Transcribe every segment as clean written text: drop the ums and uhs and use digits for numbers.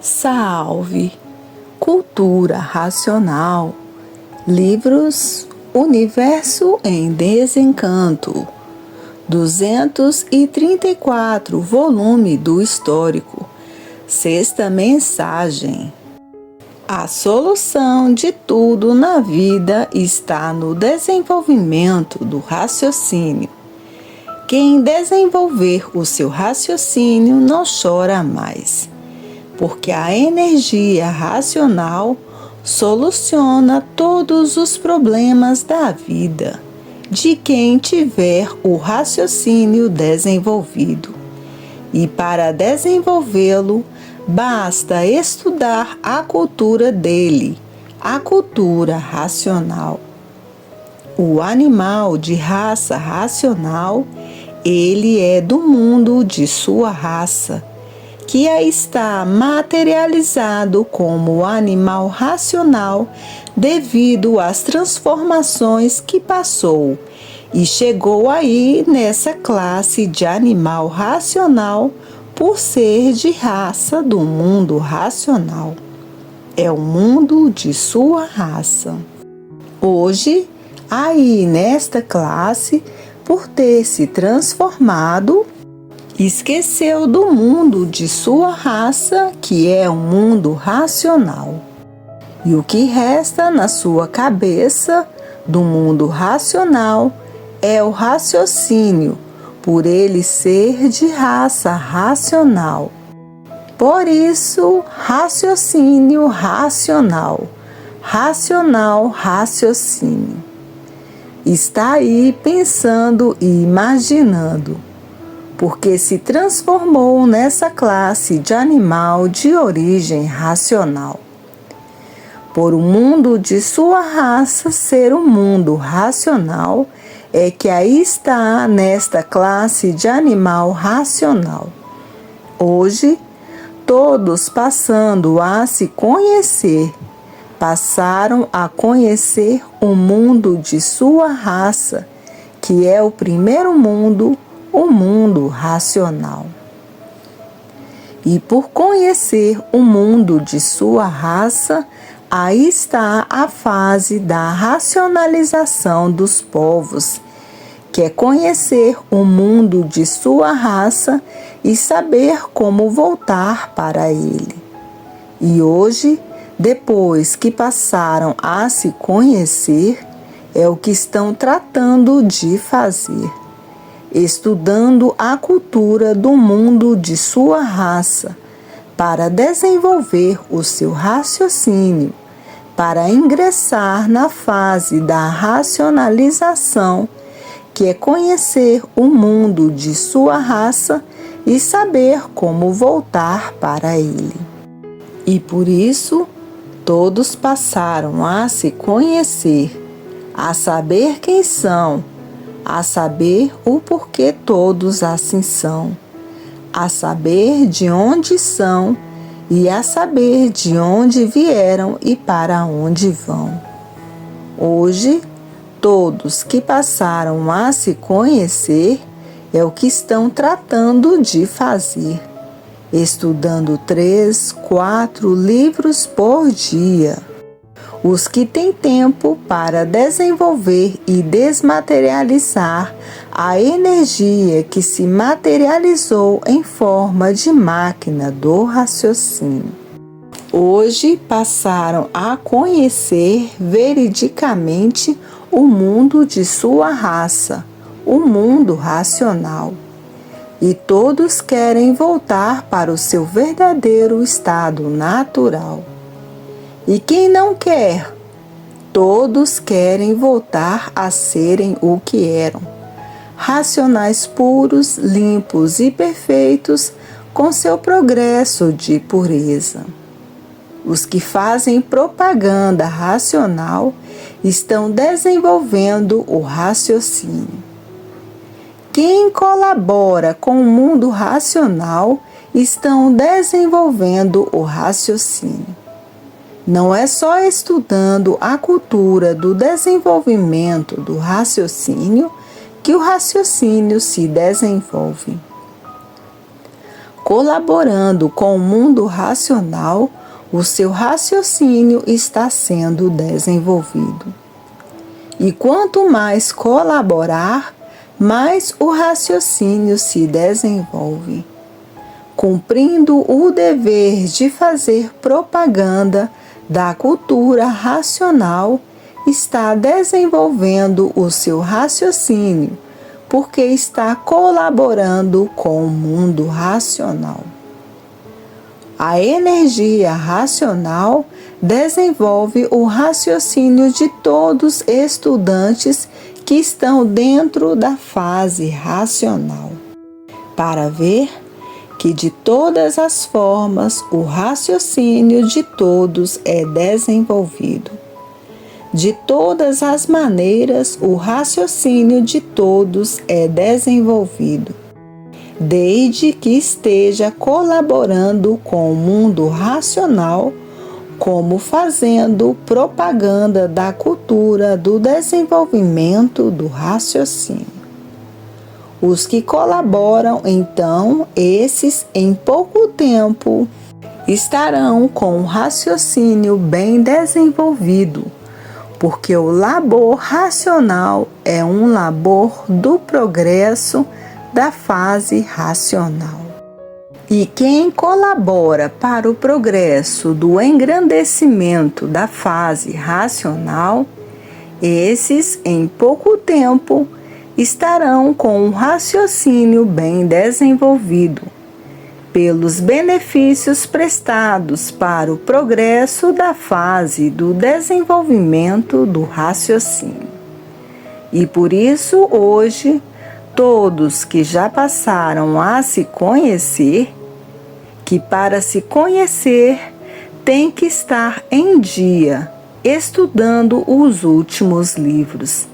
Salve! Cultura racional. Livros Universo em Desencanto. 234, volume do Histórico. Sexta mensagem. A solução de tudo na vida está no desenvolvimento do raciocínio. Quem desenvolver o seu raciocínio não chora mais, porque a energia racional soluciona todos os problemas da vida de quem tiver o raciocínio desenvolvido. E para desenvolvê-lo, basta estudar a cultura dele, a cultura racional. O animal de raça racional, ele é do mundo de sua raça, que aí está materializado como animal racional devido às transformações que passou e chegou aí nessa classe de animal racional por ser de raça do mundo racional. É o mundo de sua raça. Hoje, aí nesta classe, por ter se transformado, esqueceu do mundo de sua raça, que é o mundo racional. E o que resta na sua cabeça do mundo racional é o raciocínio, por ele ser de raça racional. Por isso, raciocínio racional, racional raciocínio. Está aí pensando e imaginando, porque se transformou nessa classe de animal de origem racional. Por o mundo de sua raça ser um mundo racional, é que aí está nesta classe de animal racional. Hoje, todos passando a se conhecer, passaram a conhecer o mundo de sua raça, que é o primeiro mundo, o mundo racional. E por conhecer o mundo de sua raça, aí está a fase da racionalização dos povos, que é conhecer o mundo de sua raça e saber como voltar para ele. E hoje, depois que passaram a se conhecer, é o que estão tratando de fazer, estudando a cultura do mundo de sua raça, para desenvolver o seu raciocínio, para ingressar na fase da racionalização, que é conhecer o mundo de sua raça e saber como voltar para ele. E por isso, todos passaram a se conhecer, a saber quem são, a saber o porquê todos assim são, a saber de onde são e a saber de onde vieram e para onde vão. Hoje, todos que passaram a se conhecer é o que estão tratando de fazer, estudando 3, 4 livros por dia. Os que têm tempo para desenvolver e desmaterializar a energia que se materializou em forma de máquina do raciocínio. Hoje passaram a conhecer veridicamente o mundo de sua raça, o mundo racional. E todos querem voltar para o seu verdadeiro estado natural. E quem não quer? Todos querem voltar a serem o que eram, racionais puros, limpos e perfeitos, com seu progresso de pureza. Os que fazem propaganda racional estão desenvolvendo o raciocínio. Quem colabora com o mundo racional estão desenvolvendo o raciocínio. Não é só estudando a cultura do desenvolvimento do raciocínio que o raciocínio se desenvolve. colaborando com o mundo racional, o seu raciocínio está sendo desenvolvido. E quanto mais colaborar, mais o raciocínio se desenvolve, cumprindo o dever de fazer propaganda da cultura racional, está desenvolvendo o seu raciocínio, porque está colaborando com o mundo racional. A energia racional desenvolve o raciocínio de todos os estudantes que estão dentro da fase racional, para ver que de todas as formas o raciocínio de todos é desenvolvido. De todas as maneiras o raciocínio de todos é desenvolvido, desde que esteja colaborando com o mundo racional, como fazendo propaganda da cultura do desenvolvimento do raciocínio. Os que colaboram, então, esses em pouco tempo estarão com um raciocínio bem desenvolvido, porque o labor racional é um labor do progresso da fase racional. E quem colabora para o progresso do engrandecimento da fase racional, esses em pouco tempo estarão com um raciocínio bem desenvolvido, pelos benefícios prestados para o progresso da fase do desenvolvimento do raciocínio. E por isso, hoje, todos que já passaram a se conhecer, que para se conhecer tem que estar em dia, estudando os últimos livros.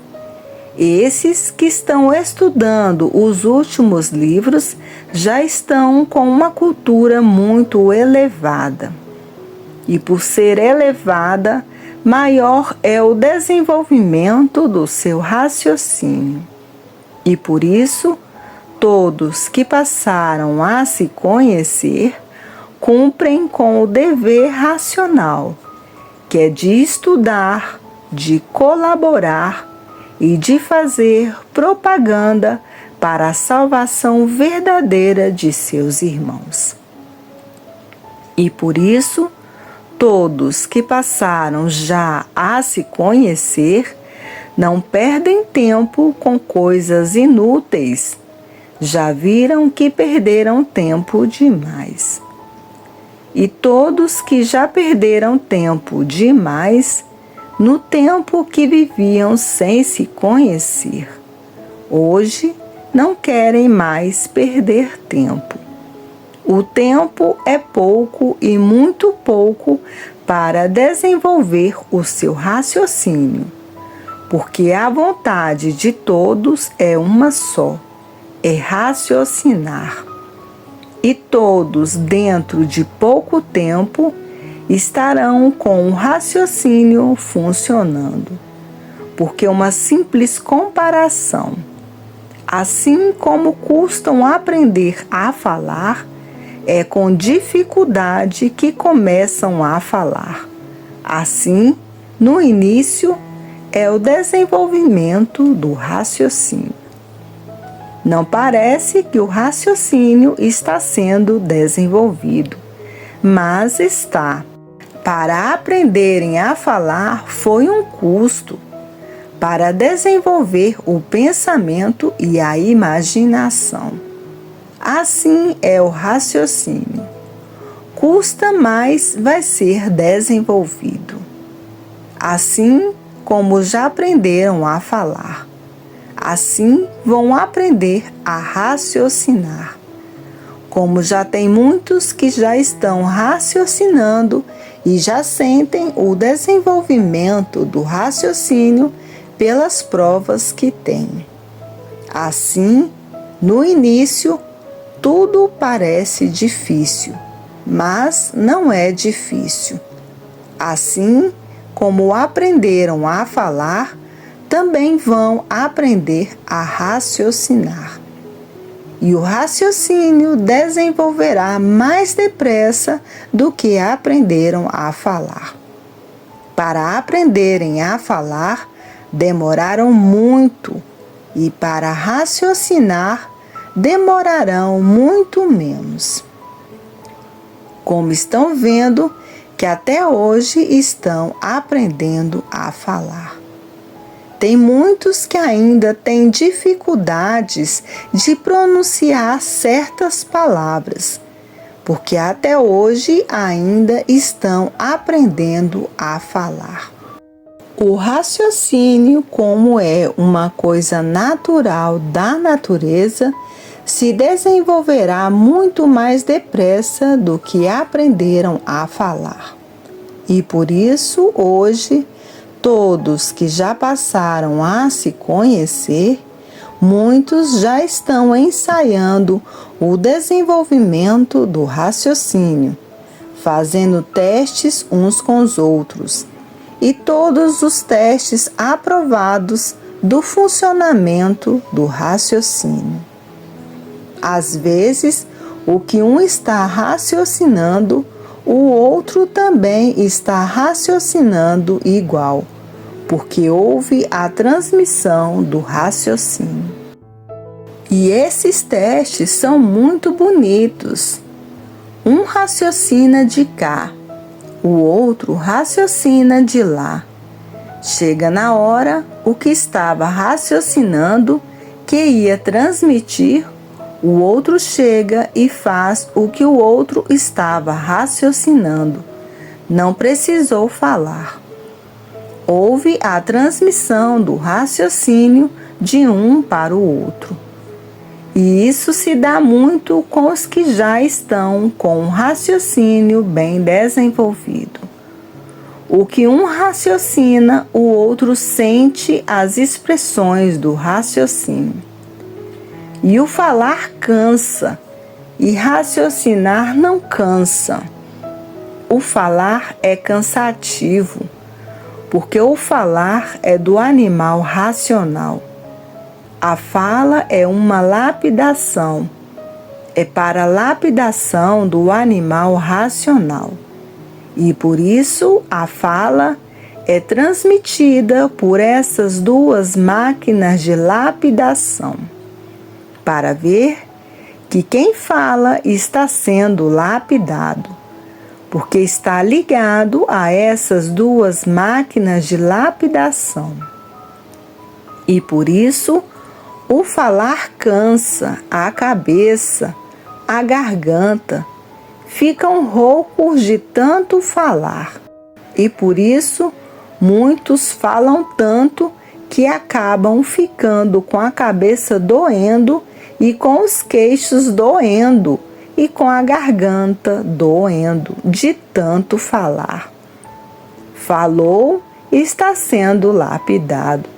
Esses que estão estudando os últimos livros já estão com uma cultura muito elevada. E por ser elevada, maior é o desenvolvimento do seu raciocínio. E por isso, todos que passaram a se conhecer cumprem com o dever racional, que é de estudar, de colaborar e de fazer propaganda para a salvação verdadeira de seus irmãos. E por isso, todos que passaram já a se conhecer não perdem tempo com coisas inúteis. Já viram que perderam tempo demais. E todos que já perderam tempo demais, no tempo que viviam sem se conhecer, hoje não querem mais perder tempo. O tempo é pouco e muito pouco para desenvolver o seu raciocínio, porque a vontade de todos é uma só, é raciocinar. E todos, dentro de pouco tempo, estarão com o raciocínio funcionando, porque uma simples comparação, assim como custam aprender a falar, é com dificuldade que começam a falar. Assim, no início, é o desenvolvimento do raciocínio. Não parece que o raciocínio está sendo desenvolvido, mas está. Para aprenderem a falar foi um custo. Para desenvolver o pensamento e a imaginação. Assim é o raciocínio. Custa, mas vai ser desenvolvido. Assim como já aprenderam a falar, assim vão aprender a raciocinar. Como já tem muitos que já estão raciocinando e já sentem o desenvolvimento do raciocínio pelas provas que têm. Assim, no início, tudo parece difícil, mas não é difícil. Assim como aprenderam a falar, também vão aprender a raciocinar. e o raciocínio desenvolverá mais depressa do que aprenderam a falar. Para aprenderem a falar, demoraram muito, e para raciocinar, demorarão muito menos. Como estão vendo que até hoje estão aprendendo a falar. Tem muitos que ainda têm dificuldades de pronunciar certas palavras, porque até hoje ainda estão aprendendo a falar. O raciocínio, como é uma coisa natural da natureza, se desenvolverá muito mais depressa do que aprenderam a falar. E por isso, hoje, todos que já passaram a se conhecer, muitos já estão ensaiando o desenvolvimento do raciocínio, fazendo testes uns com os outros, e todos os testes aprovados do funcionamento do raciocínio. Às vezes, o que um está raciocinando, o outro também está raciocinando igual, porque houve a transmissão do raciocínio. E esses testes são muito bonitos. Um raciocina de cá, o outro raciocina de lá. Chega na hora, o que estava raciocinando, que ia transmitir, o outro chega e faz o que o outro estava raciocinando. Não precisou falar. Houve a transmissão do raciocínio de um para o outro. E isso se dá muito com os que já estão com um raciocínio bem desenvolvido. O que um raciocina, o outro sente as expressões do raciocínio. E o falar cansa, e raciocinar não cansa. O falar é cansativo, porque o falar é do animal racional. A fala é uma lapidação, é para a lapidação do animal racional. E por isso a fala é transmitida por essas duas máquinas de lapidação, para ver que quem fala está sendo lapidado, porque está ligado a essas duas máquinas de lapidação. E por isso, o falar cansa a cabeça, a garganta, ficam roucos de tanto falar. E por isso, muitos falam tanto que acabam ficando com a cabeça doendo e com os queixos doendo e com a garganta doendo de tanto falar. Falou e está sendo lapidado,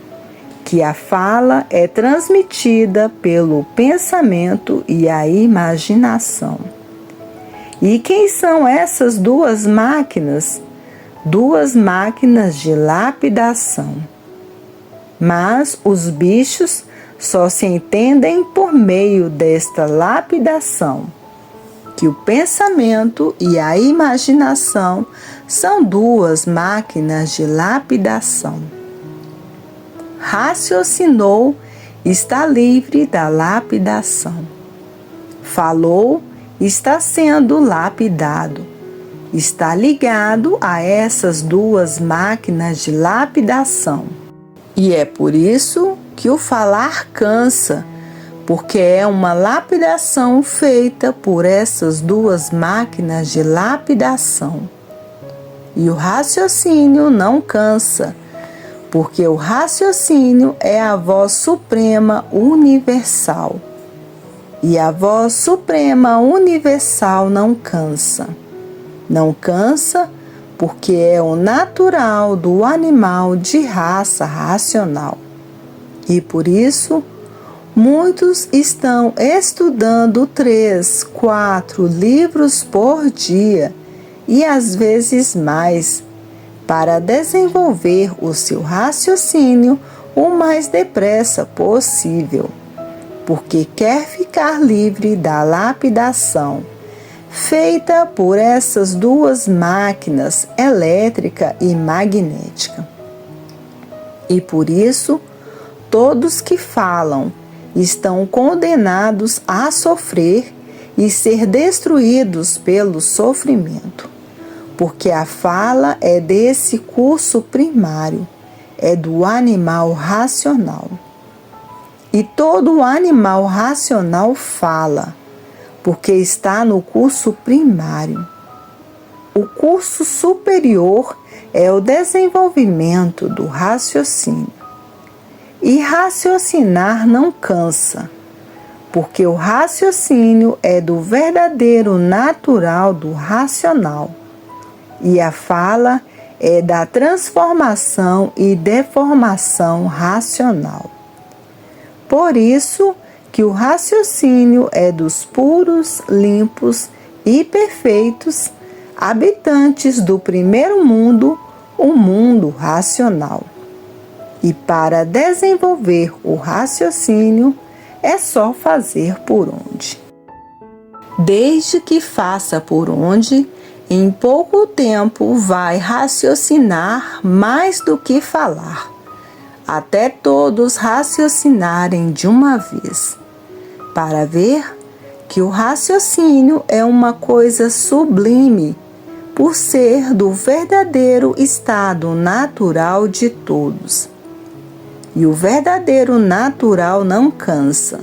que a fala é transmitida pelo pensamento e a imaginação. E quem são essas duas máquinas? Duas máquinas de lapidação. Mas os bichos só se entendem por meio desta lapidação, que o pensamento e a imaginação são duas máquinas de lapidação. Raciocinou, está livre da lapidação. Falou, está sendo lapidado. Está ligado a essas duas máquinas de lapidação. E é por isso que o falar cansa, porque é uma lapidação feita por essas duas máquinas de lapidação. E o raciocínio não cansa, porque o raciocínio é a voz suprema universal. E a voz suprema universal não cansa. Não cansa porque é o natural do animal de raça racional. E por isso, muitos estão estudando 3, 4 livros por dia e às vezes mais, para desenvolver o seu raciocínio o mais depressa possível, porque quer ficar livre da lapidação feita por essas duas máquinas, elétrica e magnética. E por isso, todos que falam estão condenados a sofrer e ser destruídos pelo sofrimento, porque a fala é desse curso primário, é do animal racional. E todo animal racional fala, porque está no curso primário. O curso superior é o desenvolvimento do raciocínio. E raciocinar não cansa, porque o raciocínio é do verdadeiro natural do racional, e a fala é da transformação e deformação racional. Por isso que o raciocínio é dos puros, limpos e perfeitos habitantes do primeiro mundo, o mundo racional. E para desenvolver o raciocínio, é só fazer por onde. Desde que faça por onde, em pouco tempo vai raciocinar mais do que falar, até todos raciocinarem de uma vez, para ver que o raciocínio é uma coisa sublime, por ser do verdadeiro estado natural de todos. E o verdadeiro natural não cansa.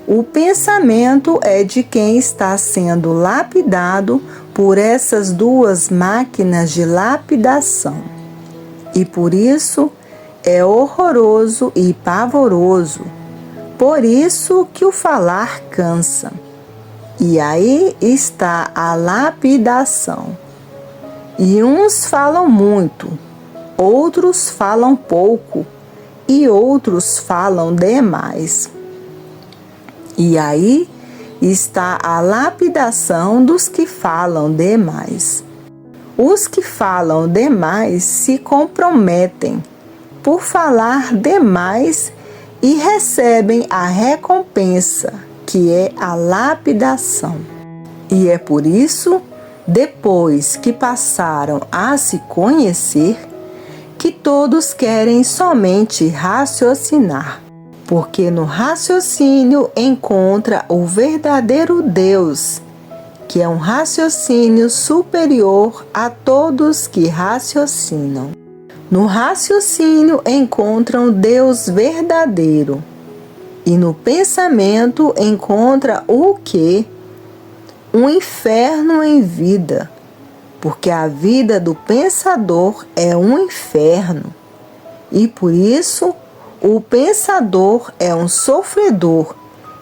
O pensamento é de quem está sendo lapidado por essas duas máquinas de lapidação. E por isso é horroroso e pavoroso. Por isso que o falar cansa. E aí está a lapidação. E uns falam muito, outros falam pouco, e outros falam demais. E aí está a lapidação dos que falam demais. Os que falam demais se comprometem por falar demais e recebem a recompensa, que é a lapidação. E é por isso, depois que passaram a se conhecer, que todos querem somente raciocinar, porque no raciocínio encontra o verdadeiro Deus, que é um raciocínio superior a todos que raciocinam. No raciocínio encontram Deus verdadeiro, e no pensamento encontra o quê? Um inferno em vida, porque a vida do pensador é um inferno, e por isso o pensador é um sofredor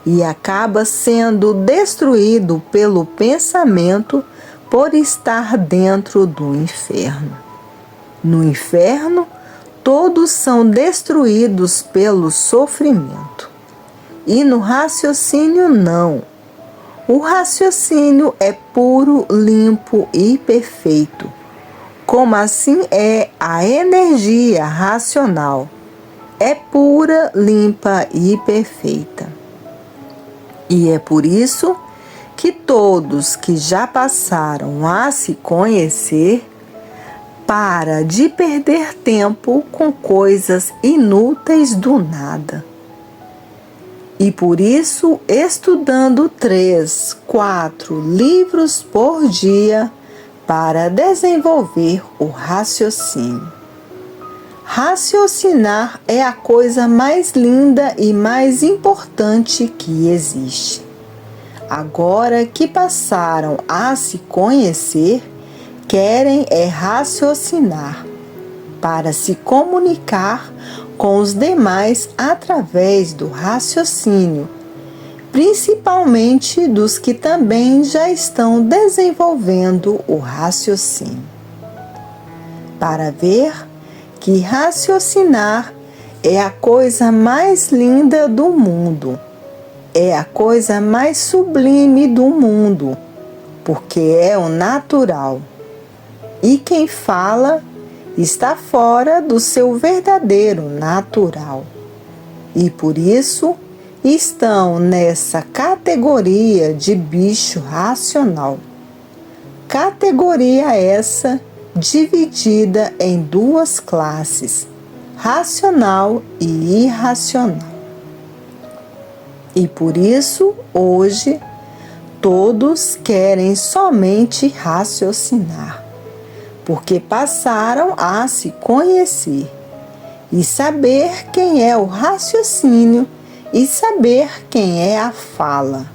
e acaba sendo destruído pelo pensamento por estar dentro do inferno. No inferno, todos são destruídos pelo sofrimento. E no raciocínio, não. O raciocínio é puro, limpo e perfeito. Como assim é a energia racional? É pura, limpa e perfeita. E é por isso que todos que já passaram a se conhecer, para de perder tempo com coisas inúteis do nada. E por isso, estudando 3, 4 livros por dia para desenvolver o raciocínio. Raciocinar é a coisa mais linda e mais importante que existe. Agora que passaram a se conhecer, querem raciocinar para se comunicar com os demais através do raciocínio, principalmente dos que também já estão desenvolvendo o raciocínio. Para ver que raciocinar é a coisa mais linda do mundo, é a coisa mais sublime do mundo, porque é o natural. E quem fala está fora do seu verdadeiro natural. E por isso estão nessa categoria de bicho racional. Categoria essa dividida em duas classes, racional e irracional. E por isso, hoje, todos querem somente raciocinar, porque passaram a se conhecer e saber quem é o raciocínio e saber quem é a fala.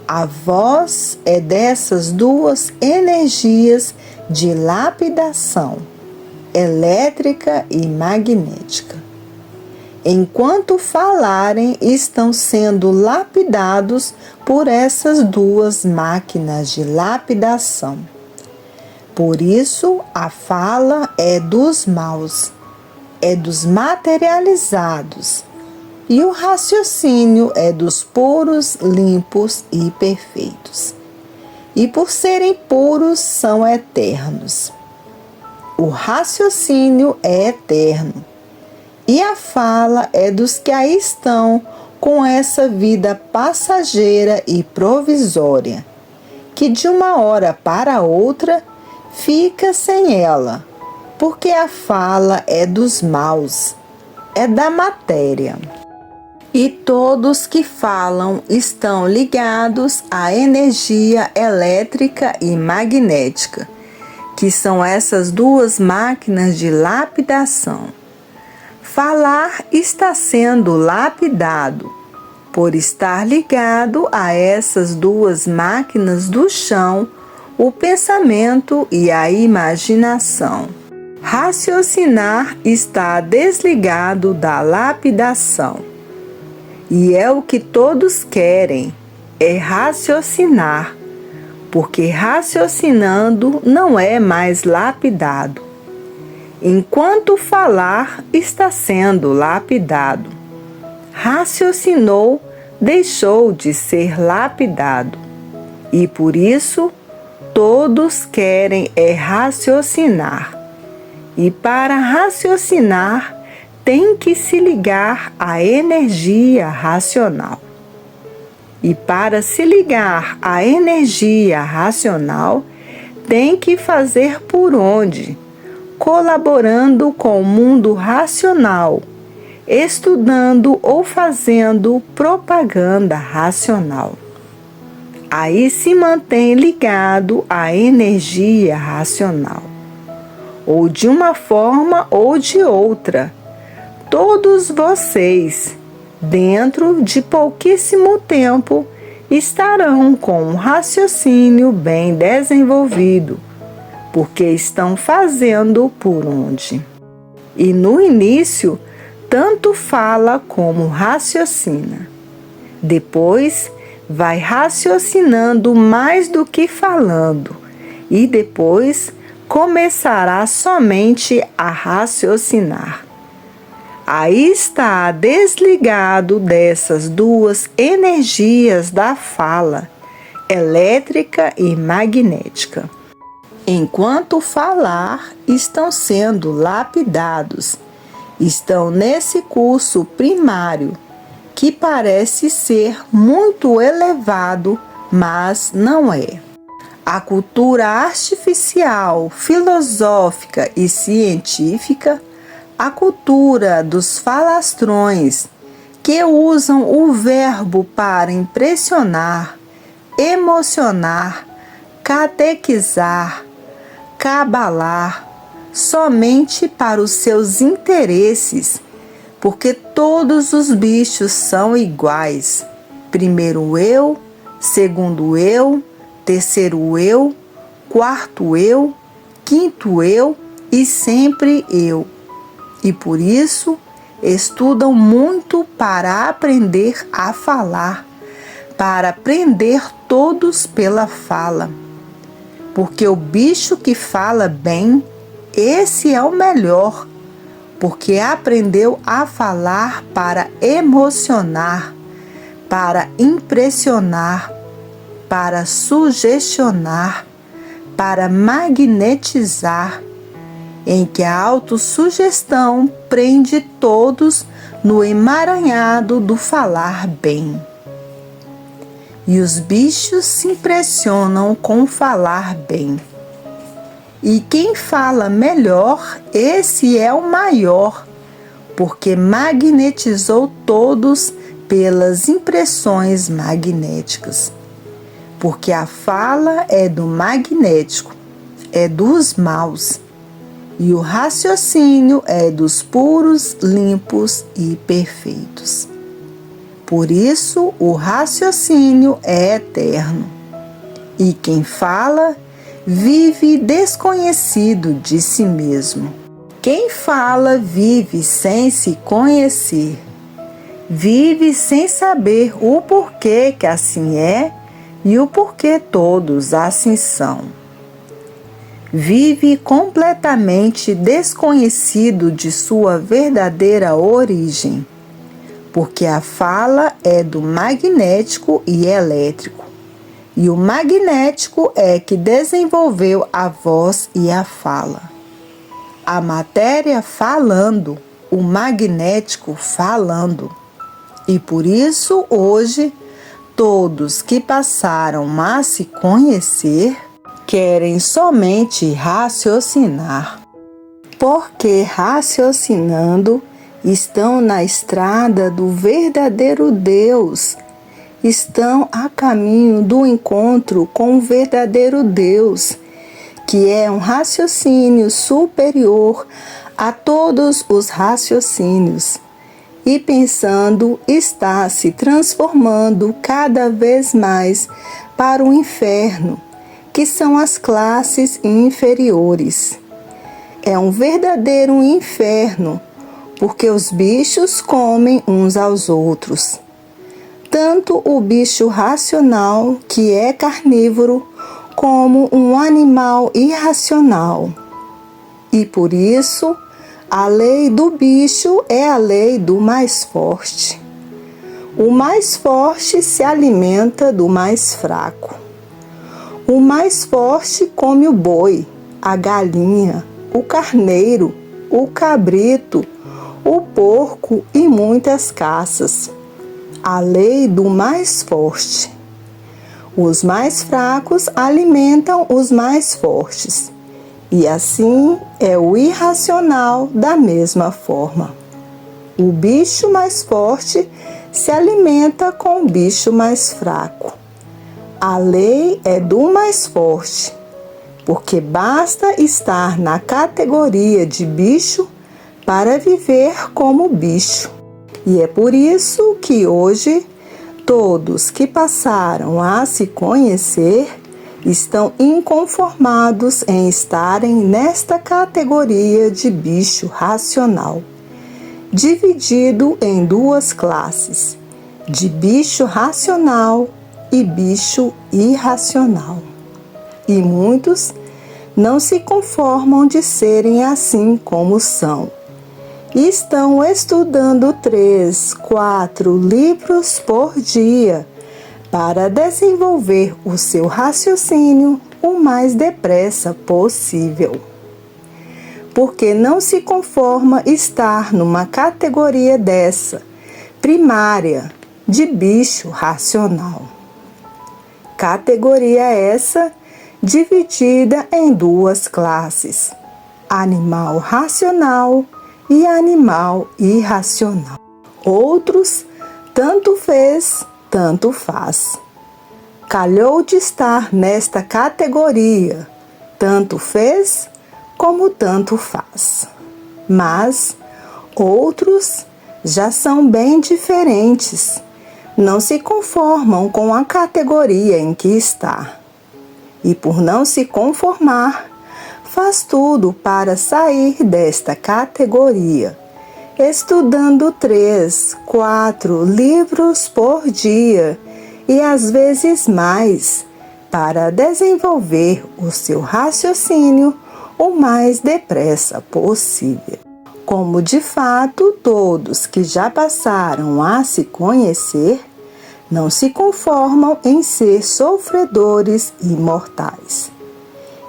A voz é dessas duas energias de lapidação, elétrica e magnética. Enquanto falarem, estão sendo lapidados por essas duas máquinas de lapidação. Por isso, a fala é dos maus, é dos materializados, e o raciocínio é dos puros, limpos e perfeitos. E por serem puros, são eternos. O raciocínio é eterno, e a fala é dos que aí estão com essa vida passageira e provisória, que de uma hora para outra fica sem ela, porque a fala é dos maus, é da matéria. E todos que falam estão ligados à energia elétrica e magnética, que são essas duas máquinas de lapidação. Falar está sendo lapidado, por estar ligado a essas duas máquinas do chão, o pensamento e a imaginação. Raciocinar está desligado da lapidação. E é o que todos querem, é raciocinar, porque raciocinando não é mais lapidado. Enquanto falar, está sendo lapidado. Raciocinou, deixou de ser lapidado. E por isso, todos querem é raciocinar. E para raciocinar, tem que se ligar à energia racional. E para se ligar à energia racional, tem que fazer por onde? Colaborando com o mundo racional, estudando ou fazendo propaganda racional. Aí se mantém ligado à energia racional, ou de uma forma ou de outra. Todos vocês, dentro de pouquíssimo tempo, estarão com um raciocínio bem desenvolvido, porque estão fazendo por onde. E no início, tanto fala como raciocina. Depois, vai raciocinando mais do que falando, e depois começará somente a raciocinar. Aí está desligado dessas duas energias da fala, elétrica e magnética. Enquanto falar, estão sendo lapidados. Estão nesse curso primário, que parece ser muito elevado, mas não é. A cultura artificial, filosófica e científica, a cultura dos falastrões, que usam o verbo para impressionar, emocionar, catequizar, cabalar, somente para os seus interesses, porque todos os bichos são iguais. Primeiro eu, segundo eu, terceiro eu, quarto eu, quinto eu e sempre eu. E por isso estudam muito para aprender a falar, para aprender todos pela fala. Porque o bicho que fala bem, esse é o melhor, porque aprendeu a falar para emocionar, para impressionar, para sugestionar, para magnetizar. em que a autossugestão prende todos no emaranhado do falar bem. E os bichos se impressionam com falar bem. E quem fala melhor, esse é o maior, porque magnetizou todos pelas impressões magnéticas. Porque a fala é do magnético, é dos maus, e o raciocínio é dos puros, limpos e perfeitos. Por isso, o raciocínio é eterno, e quem fala vive desconhecido de si mesmo. Quem fala vive sem se conhecer, vive sem saber o porquê que assim é e o porquê todos assim são. Vive completamente desconhecido de sua verdadeira origem, porque a fala é do magnético e elétrico, e o magnético é que desenvolveu a voz e a fala. A matéria falando, o magnético falando. E por isso, hoje, todos que passaram a se conhecer querem somente raciocinar, porque raciocinando estão na estrada do verdadeiro Deus, estão a caminho do encontro com o verdadeiro Deus, que é um raciocínio superior a todos os raciocínios, e pensando está se transformando cada vez mais para o inferno, que são as classes inferiores. É um verdadeiro inferno, porque os bichos comem uns aos outros. Tanto o bicho racional, que é carnívoro, como um animal irracional. E por isso, a lei do bicho é a lei do mais forte. O mais forte se alimenta do mais fraco. O mais forte come o boi, a galinha, o carneiro, o cabrito, o porco e muitas caças. A lei do mais forte. Os mais fracos alimentam os mais fortes. E assim é o irracional da mesma forma. O bicho mais forte se alimenta com o bicho mais fraco. A lei é do mais forte, porque basta estar na categoria de bicho para viver como bicho. E é por isso que hoje todos que passaram a se conhecer estão inconformados em estarem nesta categoria de bicho racional, dividido em duas classes, de bicho racional e bicho irracional. E muitos não se conformam de serem assim como são. E estão estudando 3, 4 livros por dia para desenvolver o seu raciocínio o mais depressa possível. Porque não se conforma estar numa categoria dessa, primária, de bicho racional. Categoria essa dividida em duas classes, animal racional e animal irracional. Outros, tanto fez, tanto faz. Calhou de estar nesta categoria, tanto fez como tanto faz. Mas outros já são bem diferentes, não se conformam com a categoria em que está. E por não se conformar, faz tudo para sair desta categoria, estudando 3, 4 livros por dia e às vezes mais, para desenvolver o seu raciocínio o mais depressa possível. Como de fato todos que já passaram a se conhecer não se conformam em ser sofredores imortais.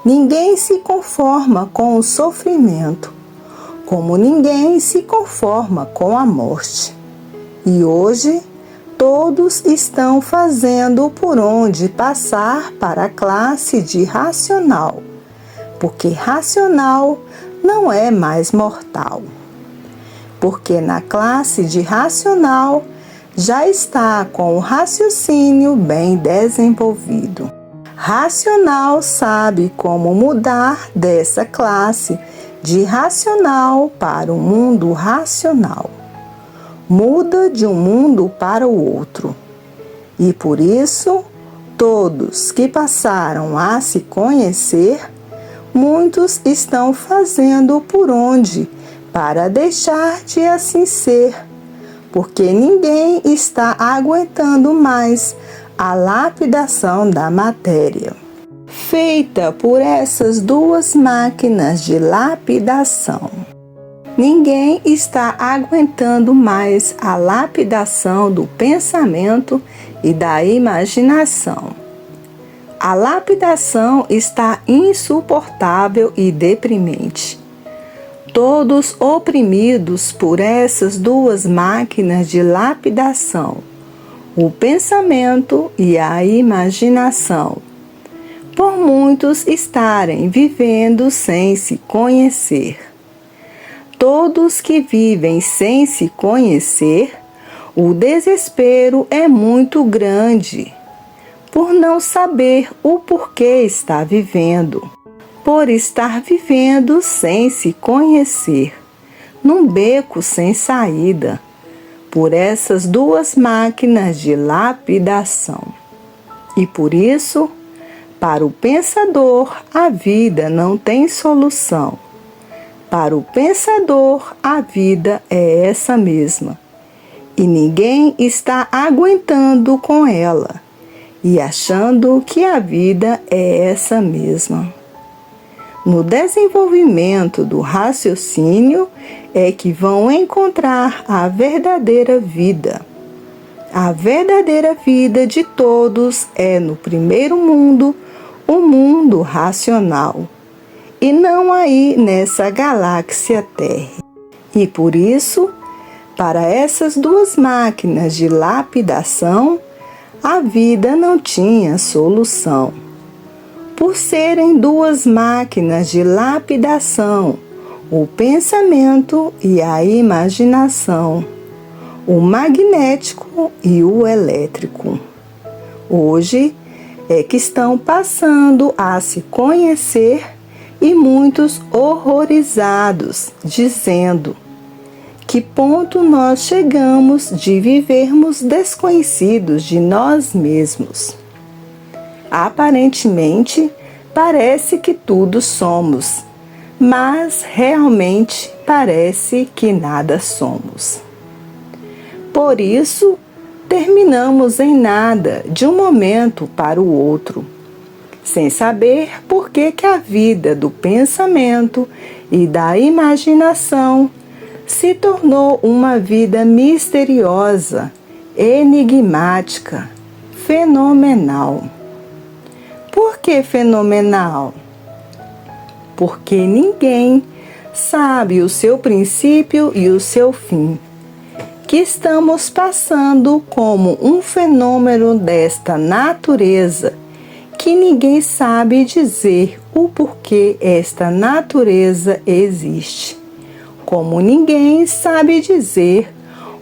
Ninguém se conforma com o sofrimento, como ninguém se conforma com a morte. E hoje, todos estão fazendo por onde passar para a classe de racional, porque racional não é mais mortal. Porque na classe de racional já está com o raciocínio bem desenvolvido. Racional sabe como mudar dessa classe de racional para o mundo racional. Muda de um mundo para o outro. E por isso, todos que passaram a se conhecer, muitos estão fazendo por onde para deixar de assim ser, porque ninguém está aguentando mais a lapidação da matéria, feita por essas duas máquinas de lapidação. Ninguém está aguentando mais a lapidação do pensamento e da imaginação. A lapidação está insuportável e deprimente. Todos oprimidos por essas duas máquinas de lapidação, o pensamento e a imaginação, por muitos estarem vivendo sem se conhecer. Todos que vivem sem se conhecer, o desespero é muito grande, por não saber o porquê está vivendo. Por estar vivendo sem se conhecer, num beco sem saída, por essas duas máquinas de lapidação. E por isso, para o pensador, a vida não tem solução. Para o pensador, a vida é essa mesma. E ninguém está aguentando com ela e achando que a vida é essa mesma. No desenvolvimento do raciocínio é que vão encontrar a verdadeira vida. A verdadeira vida de todos é no primeiro mundo, o mundo racional, e não aí nessa galáxia Terra. E por isso, para essas duas máquinas de lapidação, a vida não tinha solução. Por serem duas máquinas de lapidação, o pensamento e a imaginação, o magnético e o elétrico. Hoje é que estão passando a se conhecer e muitos horrorizados, dizendo: que ponto nós chegamos de vivermos desconhecidos de nós mesmos? Aparentemente, parece que tudo somos, mas realmente parece que nada somos. Por isso, terminamos em nada de um momento para o outro, sem saber por que a vida do pensamento e da imaginação se tornou uma vida misteriosa, enigmática, fenomenal. Por que fenomenal? Porque ninguém sabe o seu princípio e o seu fim, que estamos passando como um fenômeno desta natureza, que ninguém sabe dizer o porquê esta natureza existe, como ninguém sabe dizer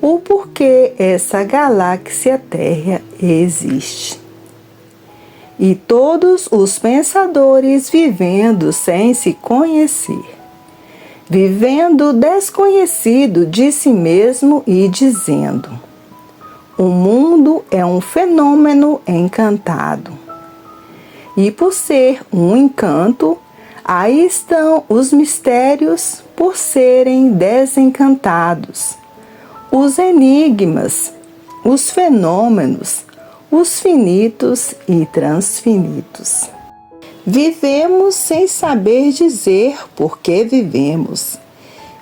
o porquê essa galáxia Terra existe. E todos os pensadores vivendo sem se conhecer, vivendo desconhecido de si mesmo e dizendo: o mundo é um fenômeno encantado. E por ser um encanto, aí estão os mistérios por serem desencantados, os enigmas, os fenômenos, os finitos e transfinitos. Vivemos sem saber dizer por que vivemos.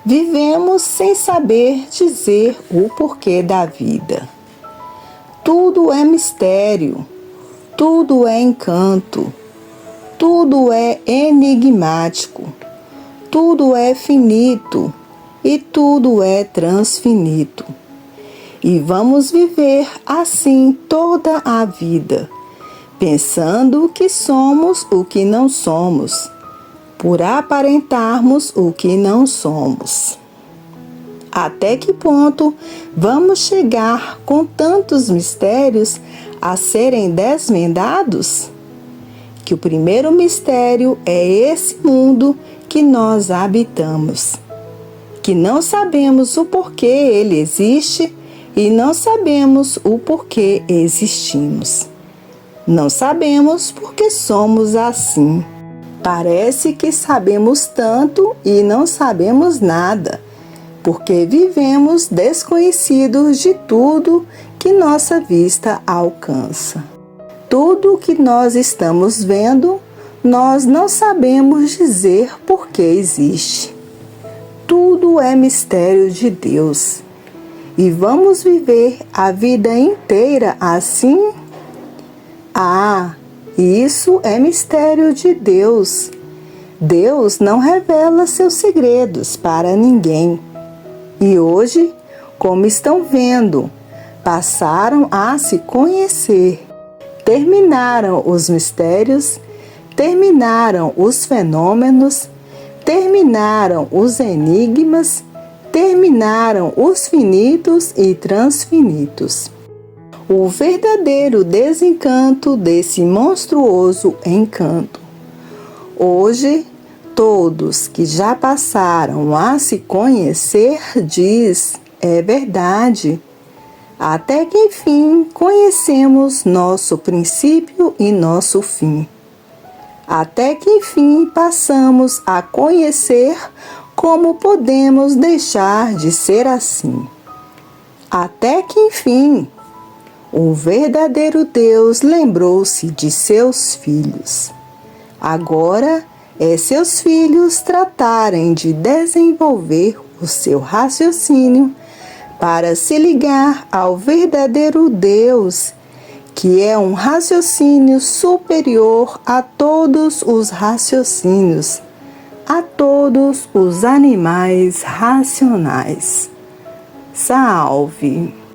Vivemos sem saber dizer o porquê da vida. Tudo é mistério, tudo é encanto, tudo é enigmático, tudo é finito e tudo é transfinito. E vamos viver assim toda a vida, pensando que somos o que não somos, por aparentarmos o que não somos. Até que ponto vamos chegar com tantos mistérios a serem desvendados? Que o primeiro mistério é esse mundo que nós habitamos, que não sabemos o porquê ele existe e não sabemos o porquê existimos. Não sabemos porque somos assim. Parece que sabemos tanto e não sabemos nada, porque vivemos desconhecidos de tudo que nossa vista alcança. Tudo que nós estamos vendo, nós não sabemos dizer por que existe. Tudo é mistério de Deus. E vamos viver a vida inteira assim? Ah, isso é mistério de Deus. Deus não revela seus segredos para ninguém. E hoje, como estão vendo, passaram a se conhecer. Terminaram os mistérios, terminaram os fenômenos, terminaram os enigmas, terminaram os finitos e transfinitos. O verdadeiro desencanto desse monstruoso encanto. Hoje, todos que já passaram a se conhecer diz, é verdade. Até que enfim conhecemos nosso princípio e nosso fim. Até que enfim passamos a conhecer como podemos deixar de ser assim. Até que enfim o verdadeiro Deus lembrou-se de seus filhos. Agora é seus filhos tratarem de desenvolver o seu raciocínio para se ligar ao verdadeiro Deus, que é um raciocínio superior a todos os raciocínios, a todos os animais racionais. Salve!